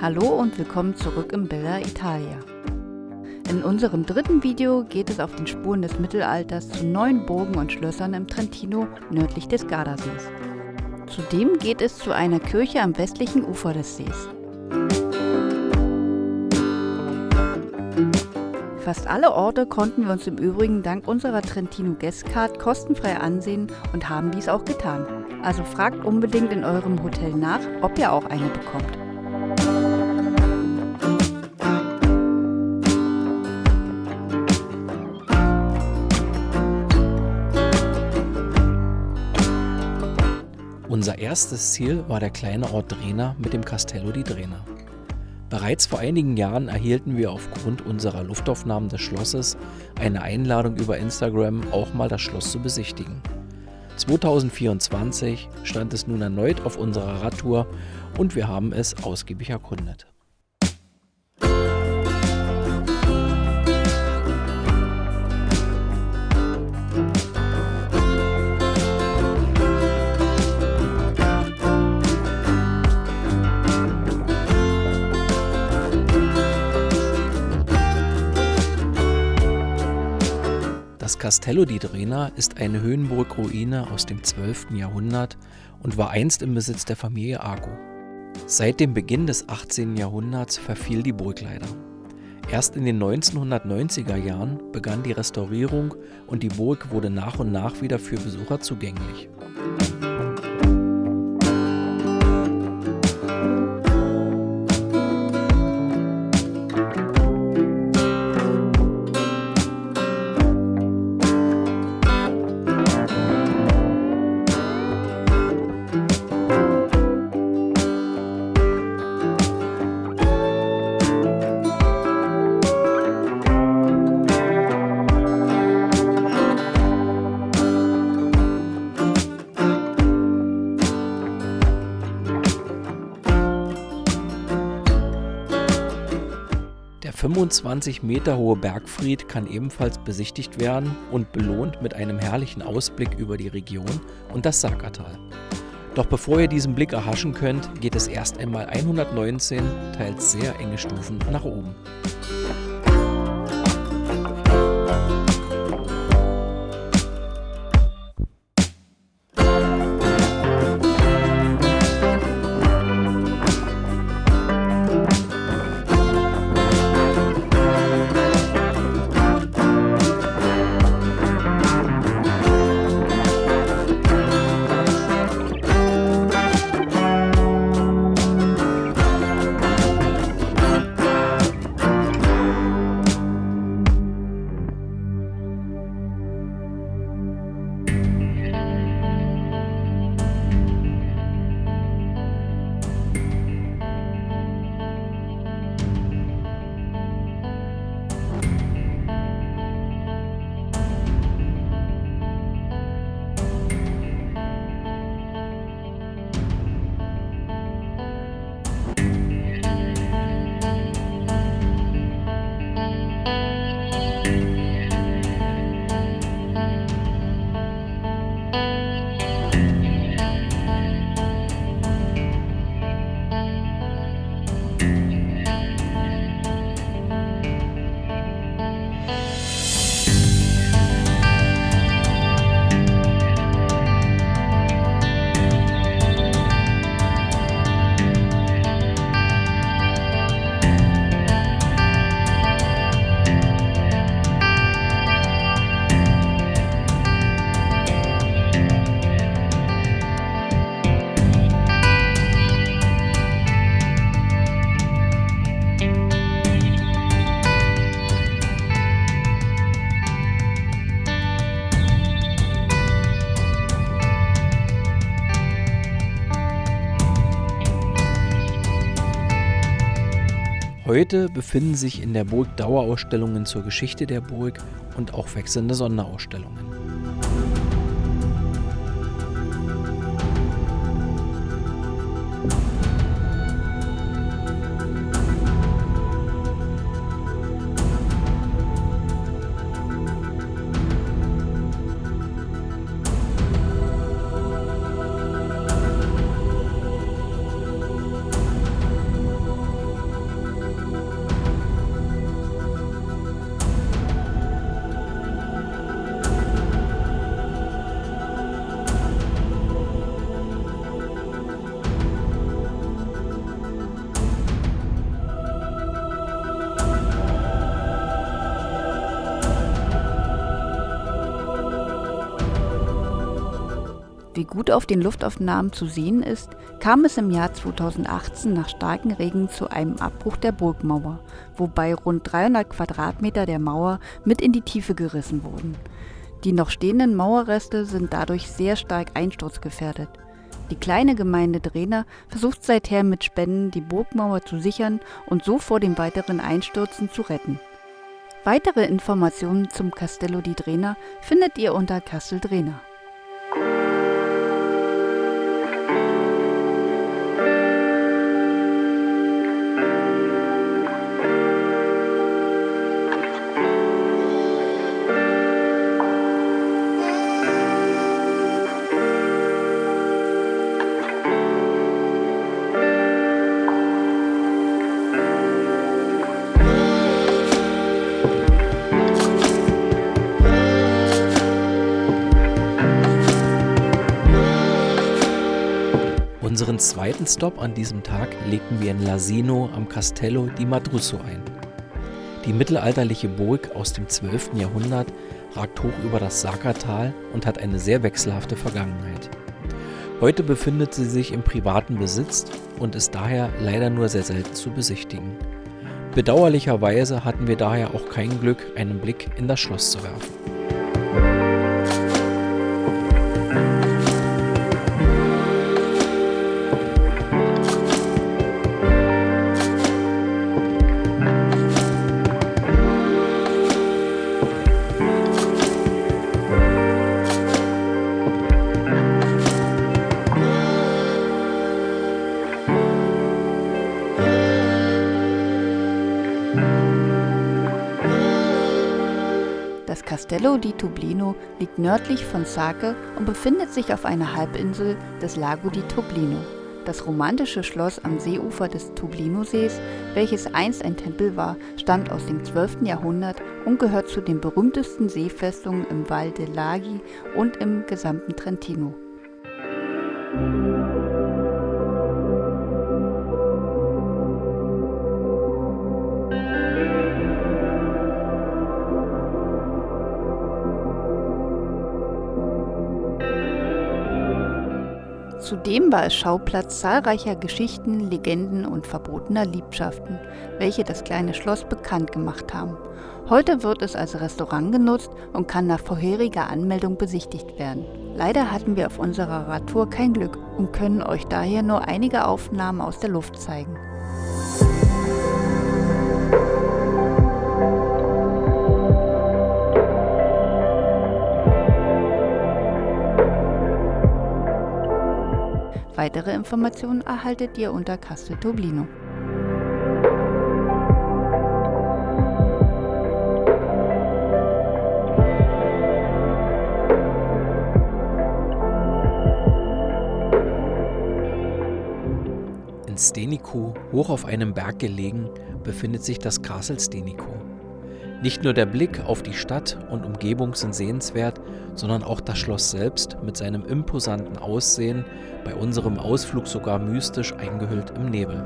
Hallo und willkommen zurück im Bella Italia. In unserem dritten Video geht es auf den Spuren des Mittelalters zu 9 Burgen und Schlössern im Trentino nördlich des Gardasees. Zudem geht es zu einer Kirche am westlichen Ufer des Sees. Fast alle Orte konnten wir uns im Übrigen dank unserer Trentino Guestcard kostenfrei ansehen und haben dies auch getan. Also fragt unbedingt in eurem Hotel nach, ob ihr auch eine bekommt. Unser erstes Ziel war der kleine Ort Drena mit dem Castello di Drena. Bereits vor einigen Jahren erhielten wir aufgrund unserer Luftaufnahmen des Schlosses eine Einladung über Instagram, auch mal das Schloss zu besichtigen. 2024 stand es nun erneut auf unserer Radtour und wir haben es ausgiebig erkundet. Das Castello di Drena ist eine Höhenburgruine aus dem 12. Jahrhundert und war einst im Besitz der Familie Ago. Seit dem Beginn des 18. Jahrhunderts verfiel die Burg leider. Erst in den 1990er Jahren begann die Restaurierung und die Burg wurde nach und nach wieder für Besucher zugänglich. Der 25 Meter hohe Bergfried kann ebenfalls besichtigt werden und belohnt mit einem herrlichen Ausblick über die Region und das Sackertal. Doch bevor ihr diesen Blick erhaschen könnt, geht es erst einmal 119, teils sehr enge Stufen nach oben. Heute befinden sich in der Burg Dauerausstellungen zur Geschichte der Burg und auch wechselnde Sonderausstellungen. Wie gut auf den Luftaufnahmen zu sehen ist, kam es im Jahr 2018 nach starken Regen zu einem Abbruch der Burgmauer, wobei rund 300 Quadratmeter der Mauer mit in die Tiefe gerissen wurden. Die noch stehenden Mauerreste sind dadurch sehr stark einsturzgefährdet. Die kleine Gemeinde Drehna versucht seither mit Spenden die Burgmauer zu sichern und so vor dem weiteren Einstürzen zu retten. Weitere Informationen zum Castello di Drehna findet ihr unter Castel Drehna. Unseren zweiten Stop an diesem Tag legten wir in L'Asino am Castello di Madrusso ein. Die mittelalterliche Burg aus dem 12. Jahrhundert ragt hoch über das Sakertal und hat eine sehr wechselhafte Vergangenheit. Heute befindet sie sich im privaten Besitz und ist daher leider nur sehr selten zu besichtigen. Bedauerlicherweise hatten wir daher auch kein Glück, einen Blick in das Schloss zu werfen. Das Castello di Toblino liegt nördlich von Sake und befindet sich auf einer Halbinsel des Lago di Toblino. Das romantische Schloss am Seeufer des Toblino-Sees, welches einst ein Tempel war, stammt aus dem 12. Jahrhundert und gehört zu den berühmtesten Seefestungen im Val de' Laghi und im gesamten Trentino. Zudem war es Schauplatz zahlreicher Geschichten, Legenden und verbotener Liebschaften, welche das kleine Schloss bekannt gemacht haben. Heute wird es als Restaurant genutzt und kann nach vorheriger Anmeldung besichtigt werden. Leider hatten wir auf unserer Radtour kein Glück und können euch daher nur einige Aufnahmen aus der Luft zeigen. Weitere Informationen erhaltet ihr unter Castel Toblino. In Stenico, hoch auf einem Berg gelegen, befindet sich das Castle Stenico. Nicht nur der Blick auf die Stadt und Umgebung sind sehenswert, sondern auch das Schloss selbst mit seinem imposanten Aussehen, bei unserem Ausflug sogar mystisch eingehüllt im Nebel.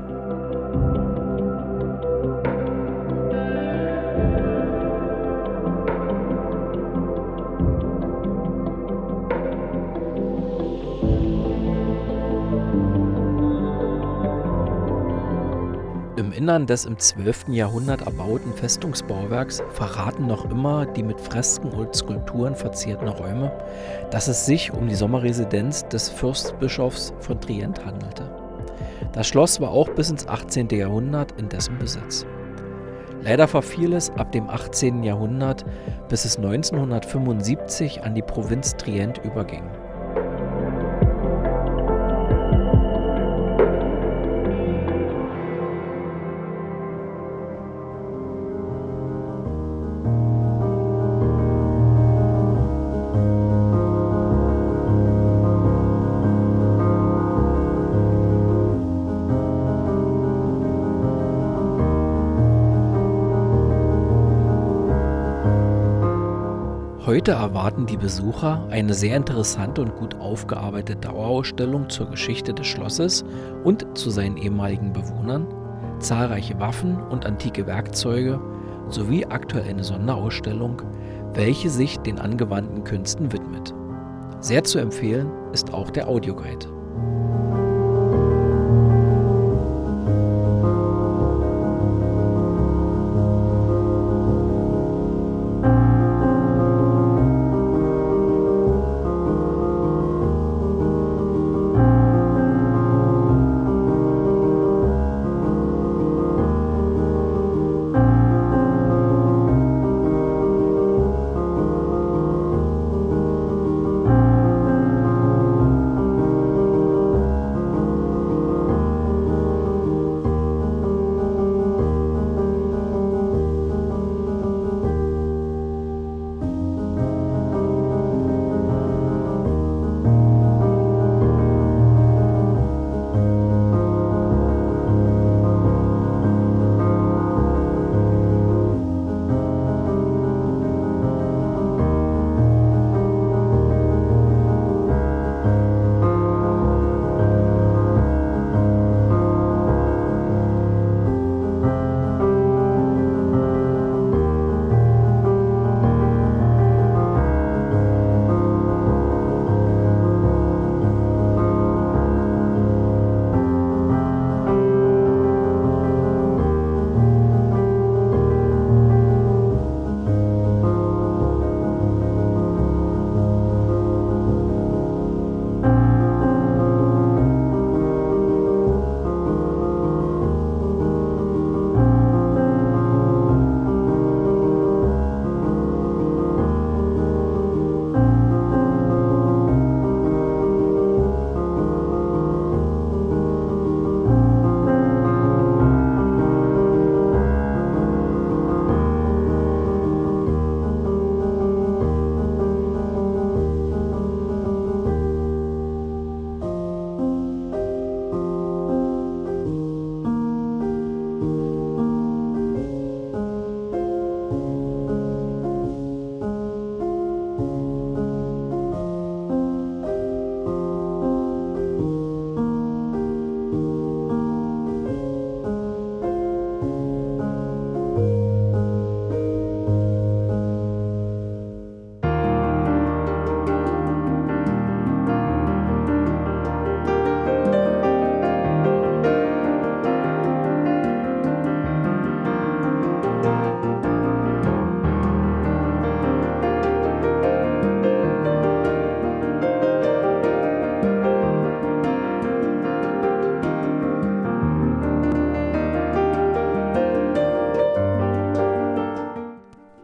Im Innern des im 12. Jahrhundert erbauten Festungsbauwerks verraten noch immer die mit Fresken und Skulpturen verzierten Räume, dass es sich um die Sommerresidenz des Fürstbischofs von Trient handelte. Das Schloss war auch bis ins 18. Jahrhundert in dessen Besitz. Leider verfiel es ab dem 18. Jahrhundert, bis es 1975 an die Provinz Trient überging. Heute erwarten die Besucher eine sehr interessante und gut aufgearbeitete Dauerausstellung zur Geschichte des Schlosses und zu seinen ehemaligen Bewohnern, zahlreiche Waffen und antike Werkzeuge sowie aktuell eine Sonderausstellung, welche sich den angewandten Künsten widmet. Sehr zu empfehlen ist auch der Audioguide.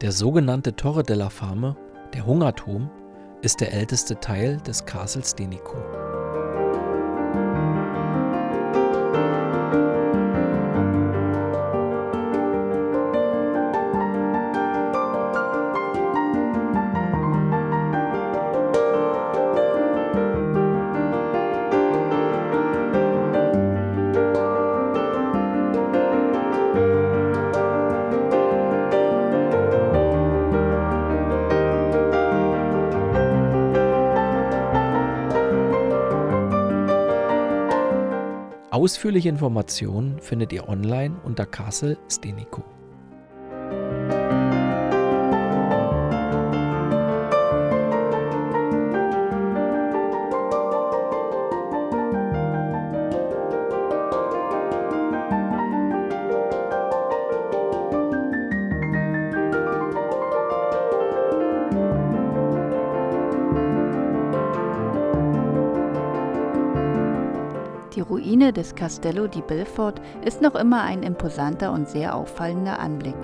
Der sogenannte Torre della Fame, der Hungerturm, ist der älteste Teil des Castle Stenico. Ausführliche Informationen findet ihr online unter Castle Stenico. Die Ruine des Castello di Belfort ist noch immer ein imposanter und sehr auffallender Anblick.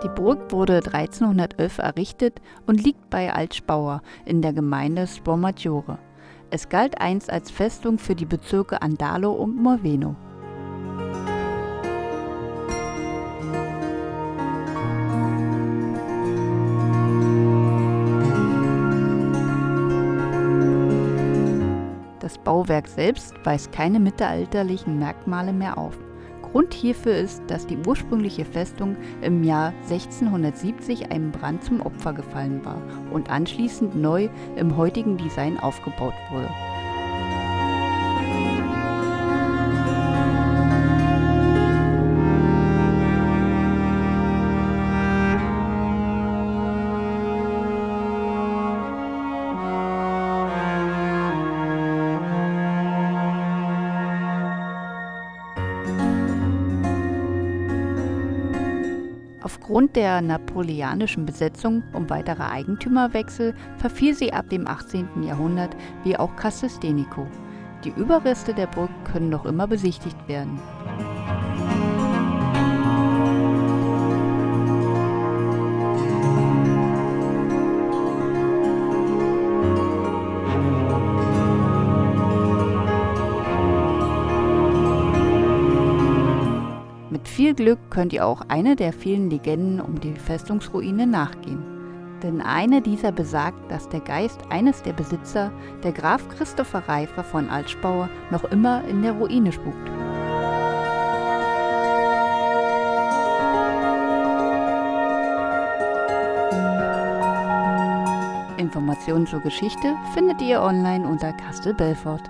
Die Burg wurde 1311 errichtet und liegt bei Altspauer in der Gemeinde Spomaggiore. Es galt einst als Festung für die Bezirke Andalo und Morveno. Das Bauwerk selbst weist keine mittelalterlichen Merkmale mehr auf. Grund hierfür ist, dass die ursprüngliche Festung im Jahr 1670 einem Brand zum Opfer gefallen war und anschließend neu im heutigen Design aufgebaut wurde. Aufgrund der napoleonischen Besetzung und weiterer Eigentümerwechsel verfiel sie ab dem 18. Jahrhundert wie auch Castel Stenico. Die Überreste der Burg können noch immer besichtigt werden. Mit viel Glück könnt ihr auch einer der vielen Legenden um die Festungsruine nachgehen. Denn eine dieser besagt, dass der Geist eines der Besitzer, der Graf Christopher Reifer von Altschbauer, noch immer in der Ruine spukt. Informationen zur Geschichte findet ihr online unter Castel Belfort.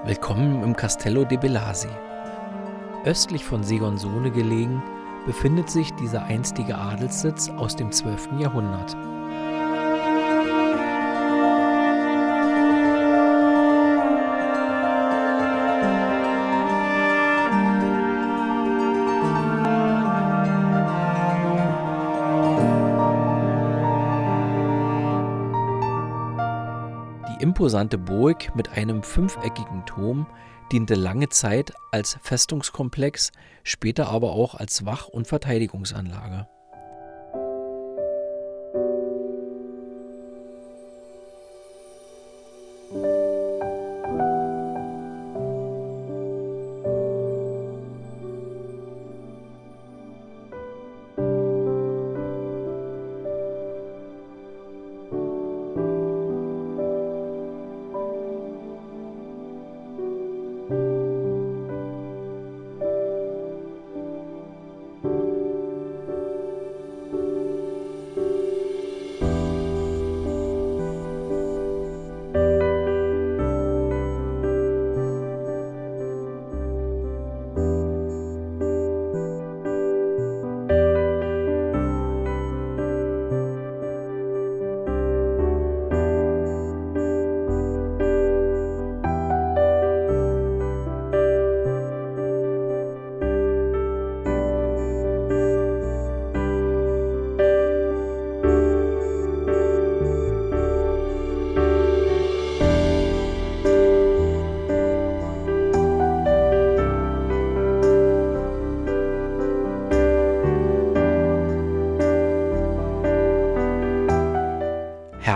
Willkommen im Castello de Bellasi. Östlich von Segonsone gelegen, befindet sich dieser einstige Adelssitz aus dem 12. Jahrhundert. Die imposante Burg mit einem fünfeckigen Turm diente lange Zeit als Festungskomplex, später aber auch als Wach- und Verteidigungsanlage.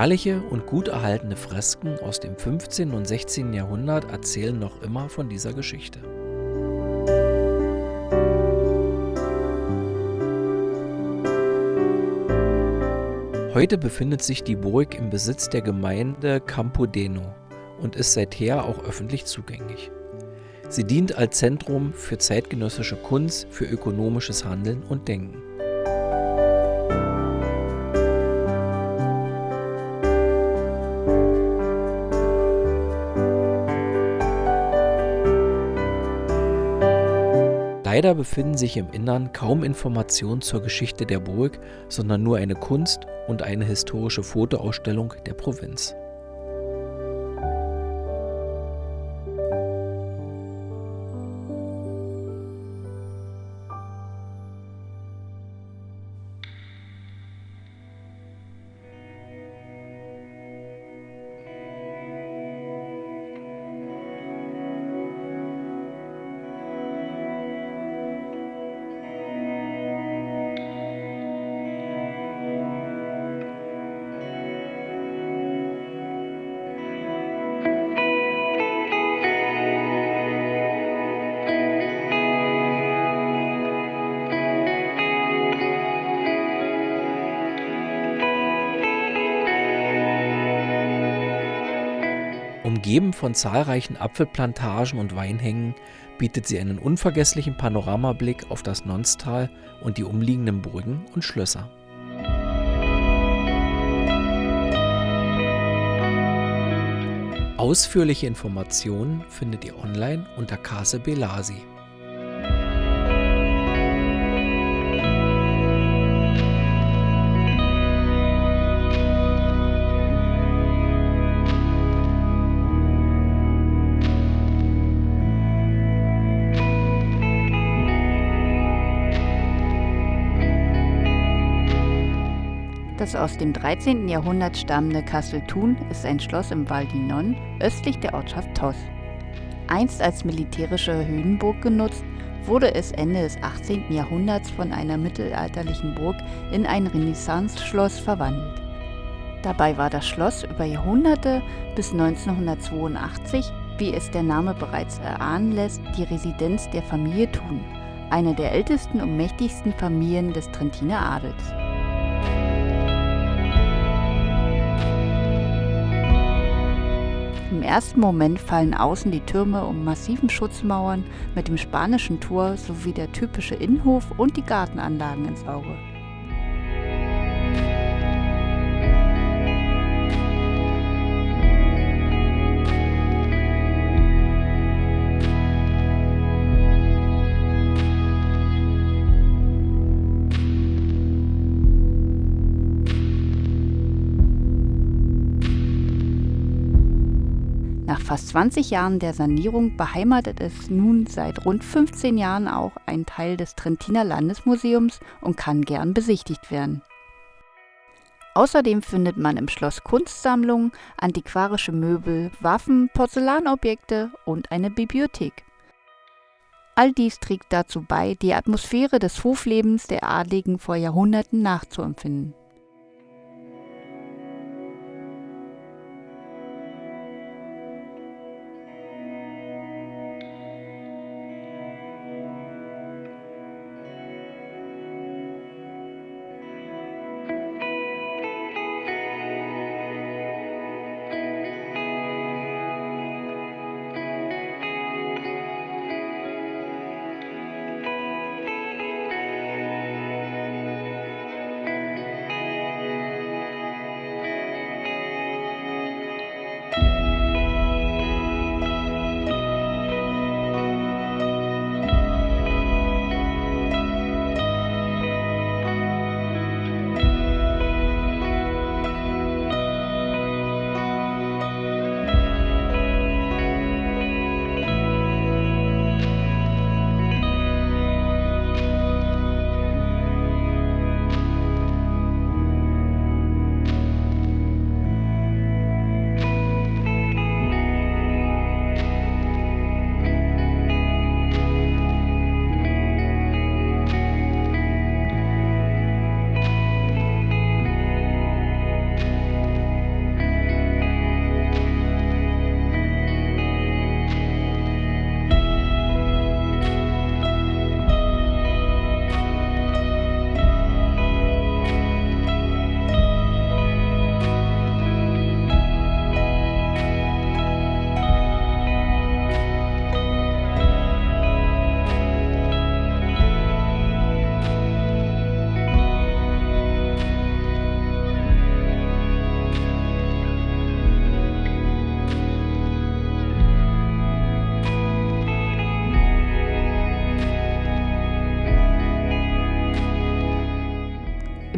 Herrliche und gut erhaltene Fresken aus dem 15. und 16. Jahrhundert erzählen noch immer von dieser Geschichte. Heute befindet sich die Burg im Besitz der Gemeinde Campodeno und ist seither auch öffentlich zugänglich. Sie dient als Zentrum für zeitgenössische Kunst, für ökonomisches Handeln und Denken. Leider befinden sich im Innern kaum Informationen zur Geschichte der Burg, sondern nur eine Kunst- und eine historische Fotoausstellung der Provinz. Umgeben von zahlreichen Apfelplantagen und Weinhängen bietet sie einen unvergesslichen Panoramablick auf das Nonstal und die umliegenden Burgen und Schlösser. Ausführliche Informationen findet ihr online unter Case Belasi. Das aus dem 13. Jahrhundert stammende Castel Thun ist ein Schloss im Val di Non, östlich der Ortschaft Tos. Einst als militärische Höhenburg genutzt, wurde es Ende des 18. Jahrhunderts von einer mittelalterlichen Burg in ein Renaissance-Schloss verwandelt. Dabei war das Schloss über Jahrhunderte bis 1982, wie es der Name bereits erahnen lässt, die Residenz der Familie Thun, eine der ältesten und mächtigsten Familien des Trentiner Adels. Im ersten Moment fallen außen die Türme um massiven Schutzmauern mit dem spanischen Tor sowie der typische Innenhof und die Gartenanlagen ins Auge. Nach fast 20 Jahren der Sanierung beheimatet es nun seit rund 15 Jahren auch ein Teil des Trentiner Landesmuseums und kann gern besichtigt werden. Außerdem findet man im Schloss Kunstsammlungen, antiquarische Möbel, Waffen, Porzellanobjekte und eine Bibliothek. All dies trägt dazu bei, die Atmosphäre des Hoflebens der Adligen vor Jahrhunderten nachzuempfinden.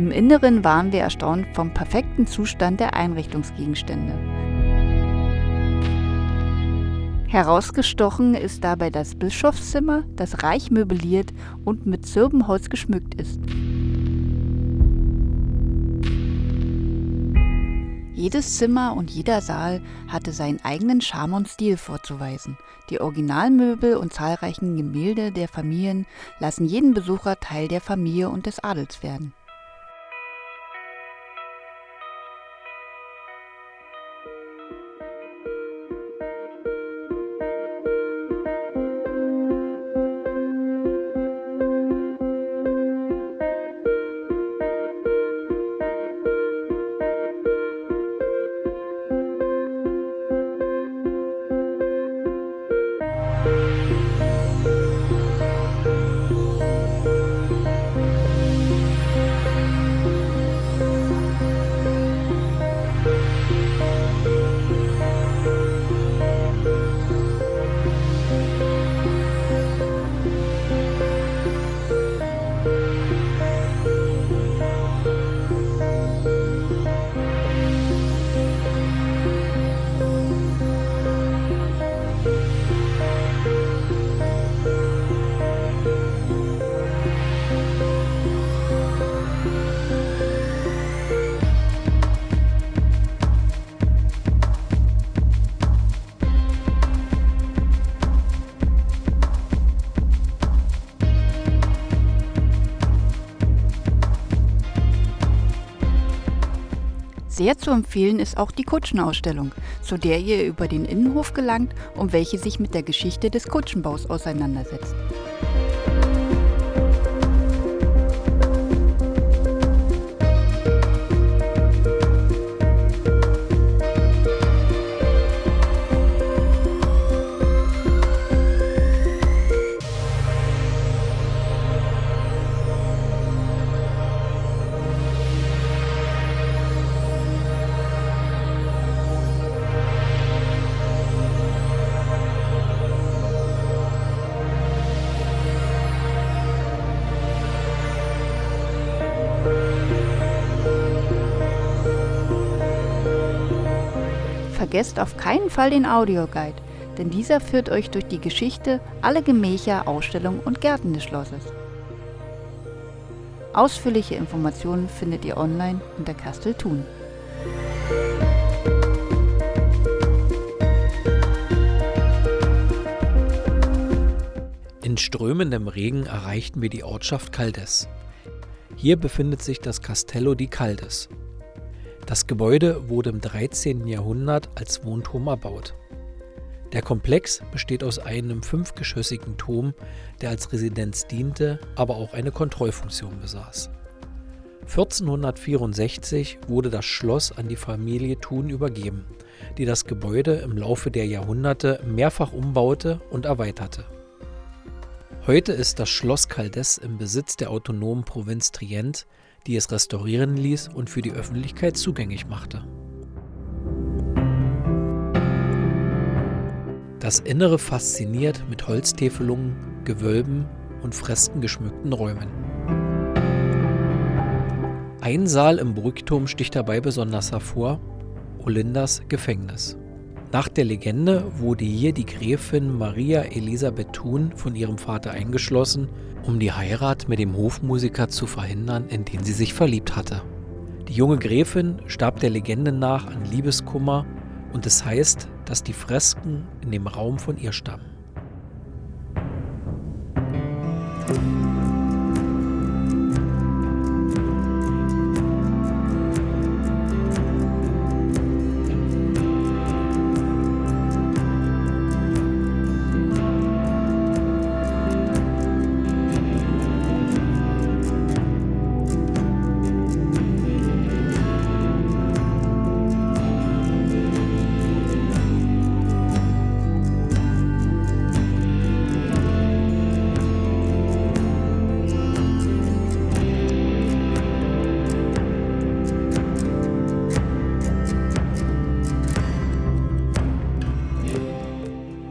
Im Inneren waren wir erstaunt vom perfekten Zustand der Einrichtungsgegenstände. Herausgestochen ist dabei das Bischofszimmer, das reich möbliert und mit Zirbenholz geschmückt ist. Jedes Zimmer und jeder Saal hatte seinen eigenen Charme und Stil vorzuweisen. Die Originalmöbel und zahlreichen Gemälde der Familien lassen jeden Besucher Teil der Familie und des Adels werden. Sehr zu empfehlen ist auch die Kutschenausstellung, zu der ihr über den Innenhof gelangt und welche sich mit der Geschichte des Kutschenbaus auseinandersetzt. Vergesst auf keinen Fall den Audioguide, denn dieser führt euch durch die Geschichte, alle Gemächer, Ausstellungen und Gärten des Schlosses. Ausführliche Informationen findet ihr online unter Kastelthun. In strömendem Regen erreichten wir die Ortschaft Caldes. Hier befindet sich das Castello di Caldes. Das Gebäude wurde im 13. Jahrhundert als Wohnturm erbaut. Der Komplex besteht aus einem 5-geschossigen Turm, der als Residenz diente, aber auch eine Kontrollfunktion besaß. 1464 wurde das Schloss an die Familie Thun übergeben, die das Gebäude im Laufe der Jahrhunderte mehrfach umbaute und erweiterte. Heute ist das Schloss Caldes im Besitz der autonomen Provinz Trient, die es restaurieren ließ und für die Öffentlichkeit zugänglich machte. Das Innere fasziniert mit Holztäfelungen, Gewölben und Fresken geschmückten Räumen. Ein Saal im Burgturm sticht dabei besonders hervor: Olindas Gefängnis. Nach der Legende wurde hier die Gräfin Maria Elisabeth Thun von ihrem Vater eingeschlossen, um die Heirat mit dem Hofmusiker zu verhindern, in den sie sich verliebt hatte. Die junge Gräfin starb der Legende nach an Liebeskummer und es heißt, dass die Fresken in dem Raum von ihr stammen.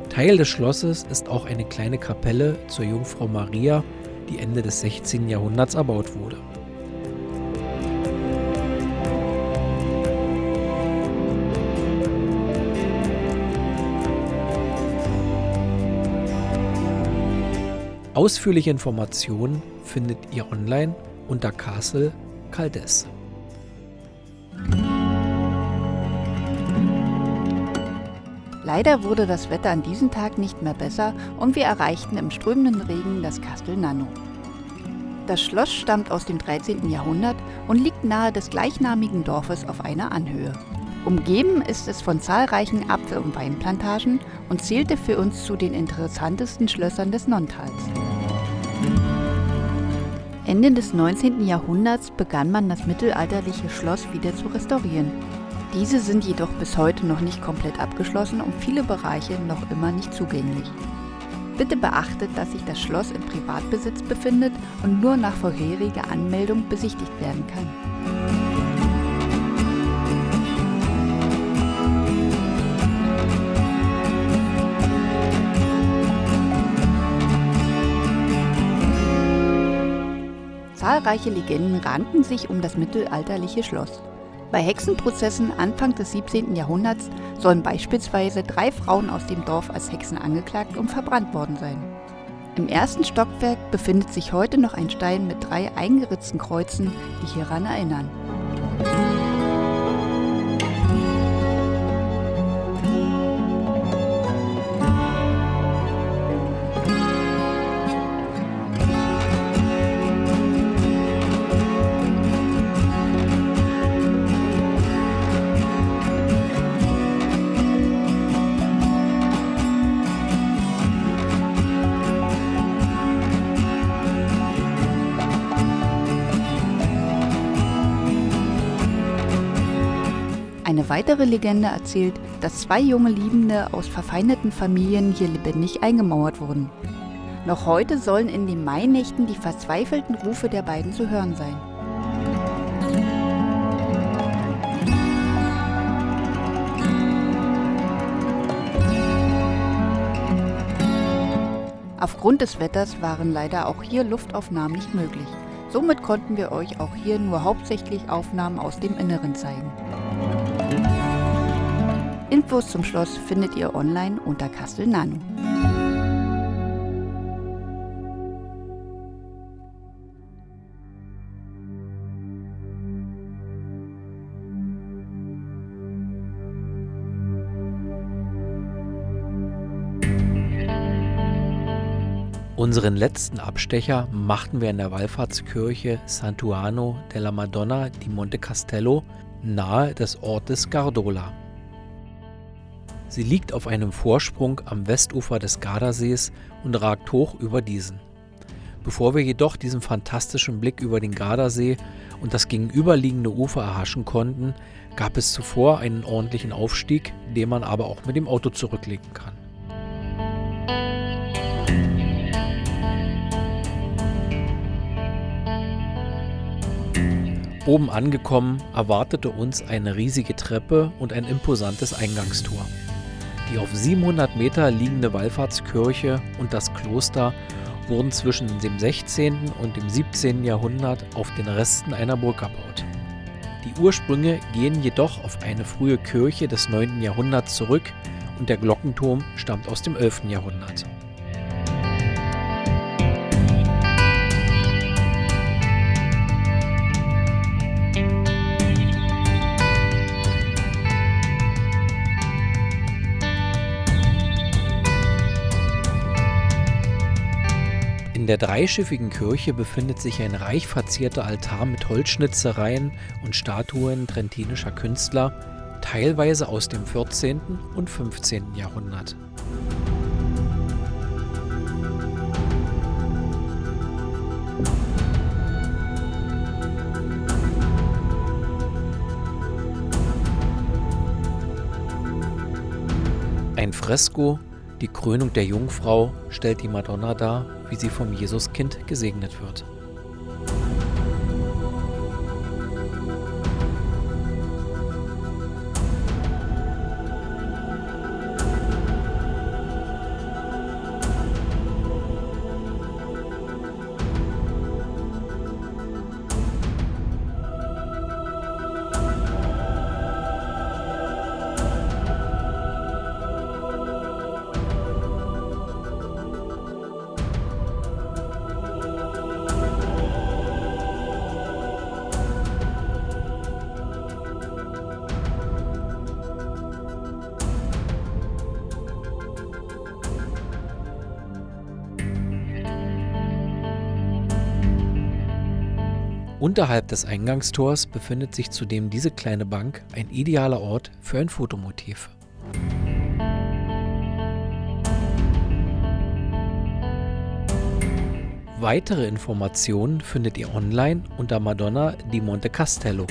Teil des Schlosses ist auch eine kleine Kapelle zur Jungfrau Maria, die Ende des 16. Jahrhunderts erbaut wurde. Ausführliche Informationen findet ihr online unter Castle Caldes. Leider wurde das Wetter an diesem Tag nicht mehr besser und wir erreichten im strömenden Regen das Castel Nanno. Das Schloss stammt aus dem 13. Jahrhundert und liegt nahe des gleichnamigen Dorfes auf einer Anhöhe. Umgeben ist es von zahlreichen Apfel- und Weinplantagen und zählte für uns zu den interessantesten Schlössern des Nontals. Ende des 19. Jahrhunderts begann man das mittelalterliche Schloss wieder zu restaurieren. Diese sind jedoch bis heute noch nicht komplett abgeschlossen und viele Bereiche noch immer nicht zugänglich. Bitte beachtet, dass sich das Schloss im Privatbesitz befindet und nur nach vorheriger Anmeldung besichtigt werden kann. Zahlreiche Legenden ranken sich um das mittelalterliche Schloss. Bei Hexenprozessen Anfang des 17. Jahrhunderts sollen beispielsweise 3 Frauen aus dem Dorf als Hexen angeklagt und verbrannt worden sein. Im ersten Stockwerk befindet sich heute noch ein Stein mit 3 eingeritzten Kreuzen, die hieran erinnern. weitere Legende erzählt, dass 2 junge Liebende aus verfeindeten Familien hier lebendig eingemauert wurden. Noch heute sollen in den Mainächten die verzweifelten Rufe der beiden zu hören sein. Aufgrund des Wetters waren leider auch hier Luftaufnahmen nicht möglich. Somit konnten wir euch auch hier nur hauptsächlich Aufnahmen aus dem Inneren zeigen. Infos zum Schloss findet ihr online unter Castelnano. Unseren letzten Abstecher machten wir in der Wallfahrtskirche Santuano della Madonna di Monte Castello nahe des Ortes Gardola. Sie liegt auf einem Vorsprung am Westufer des Gardasees und ragt hoch über diesen. Bevor wir jedoch diesen fantastischen Blick über den Gardasee und das gegenüberliegende Ufer erhaschen konnten, gab es zuvor einen ordentlichen Aufstieg, den man aber auch mit dem Auto zurücklegen kann. Oben angekommen erwartete uns eine riesige Treppe und ein imposantes Eingangstor. Die auf 700 Meter liegende Wallfahrtskirche und das Kloster wurden zwischen dem 16. und dem 17. Jahrhundert auf den Resten einer Burg erbaut. Die Ursprünge gehen jedoch auf eine frühe Kirche des 9. Jahrhunderts zurück und der Glockenturm stammt aus dem 11. Jahrhundert. In der dreischiffigen Kirche befindet sich ein reich verzierter Altar mit Holzschnitzereien und Statuen trentinischer Künstler, teilweise aus dem 14. und 15. Jahrhundert. Ein Fresko, die Krönung der Jungfrau, stellt die Madonna dar, wie sie vom Jesuskind gesegnet wird. Unterhalb des Eingangstors befindet sich zudem diese kleine Bank, ein idealer Ort für ein Fotomotiv. Weitere Informationen findet ihr online unter Madonna di Monte Castello.